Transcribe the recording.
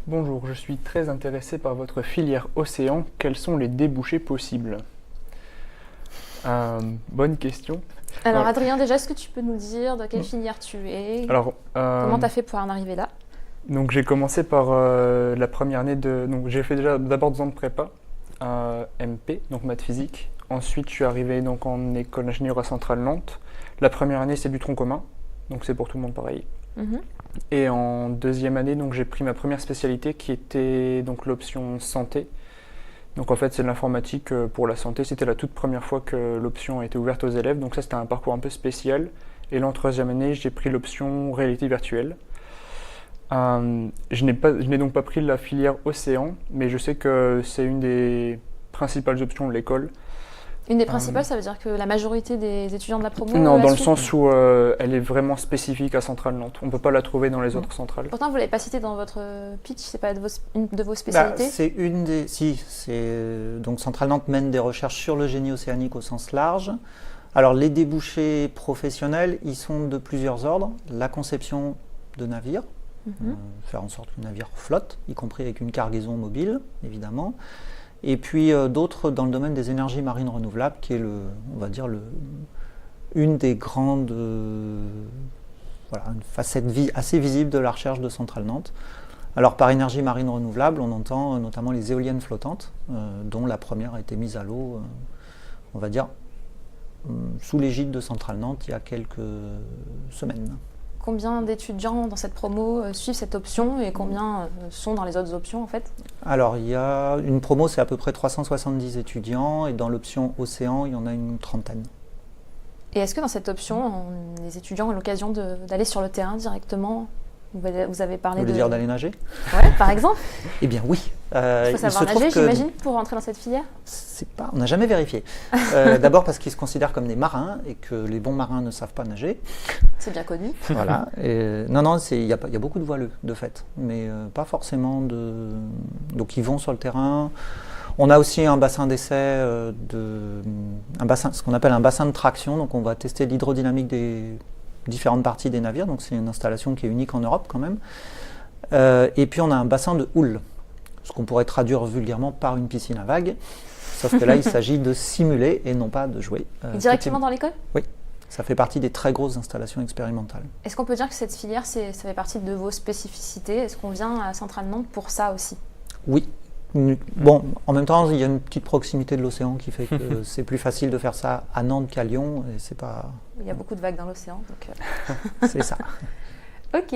Bonjour, je suis très intéressé par votre filière océan. Quels sont les débouchés possibles? Bonne question. Alors Alors, Adrien, déjà, est-ce que tu peux nous dire de quelle filière tu es? alors, Comment tu as fait pour en arriver là? donc j'ai commencé par la première année de. Donc j'ai fait déjà d'abord 2 ans de prépa, MP, donc maths physique. Ensuite, je suis arrivé donc en école d'ingénieur à Centrale Nantes. La première année, c'est du tronc commun, donc c'est pour tout le monde pareil. Mhm. Et en deuxième année, donc j'ai pris ma première spécialité qui était donc l'option santé. Donc en fait, c'est de l'informatique pour la santé. C'était la toute première fois que l'option a été ouverte aux élèves. Donc ça, c'était un parcours un peu spécial. Et là, en troisième année, j'ai pris l'option réalité virtuelle. Je n'ai donc pas pris la filière océan, mais je sais que c'est une des principales options de l'école. Une des Euh, principales, ça veut dire que la majorité des étudiants de la promo non, la dans le suivent? sens où elle est vraiment spécifique à Centrale Nantes. On ne peut pas la trouver dans les autres centrales. Pourtant, vous ne l'avez pas cité dans votre pitch, c'est pas une de vos Bah, spécialités? c'est une des. Si, c'est donc Centrale Nantes mène des recherches sur le génie océanique au sens large. Alors les débouchés professionnels, ils sont de plusieurs ordres. La conception de navires, faire en sorte que le navire flotte, y compris avec une cargaison mobile, évidemment. Et puis d'autres dans le domaine des énergies marines renouvelables, qui est on va dire une des grandes, voilà, une facette assez visible de la recherche de Centrale Nantes. Alors par énergie marine renouvelable, on entend notamment les éoliennes flottantes, dont la première a été mise à l'eau, on va dire, sous l'égide de Centrale Nantes il y a quelques semaines. Combien d'étudiants dans cette promo suivent cette option et combien sont dans les autres options en fait? Alors il y a une promo, c'est à peu près 370 étudiants, et dans l'option océan, il y en a une trentaine. Et est-ce que dans cette option, les étudiants ont l'occasion d'aller sur le terrain directement? Vous avez parlé Vous voulez dire d'aller nager? Ouais, par exemple. Eh bien oui. Il faut savoir nager, j'imagine, pour rentrer dans cette filière? On n'a jamais vérifié. D'abord parce qu'ils se considèrent comme des marins et que les bons marins ne savent pas nager. C'est bien connu. Voilà. Non, il y a beaucoup de voileux, de fait, mais pas forcément de. Donc ils vont sur le terrain. On a aussi un bassin d'essai, ce qu'on appelle un bassin de traction. Donc on va tester l'hydrodynamique des différentes parties des navires. Donc c'est une installation qui est unique en Europe quand même. Et puis on a un bassin de houle, ce qu'on pourrait traduire vulgairement par une piscine à vagues. Sauf que là, il s'agit de simuler et non pas de jouer. Directement dans l'école? Oui, ça fait partie des très grosses installations expérimentales. Est-ce qu'on peut dire que cette filière, ça fait partie de vos spécificités? Est-ce qu'on vient à Centrale Nantes pour ça aussi? Oui. Bon, en même temps, il y a une petite proximité de l'océan qui fait que c'est plus facile de faire ça à Nantes qu'à Lyon. Et c'est pas... Il y a beaucoup de vagues dans l'océan, donc... C'est ça. Ok.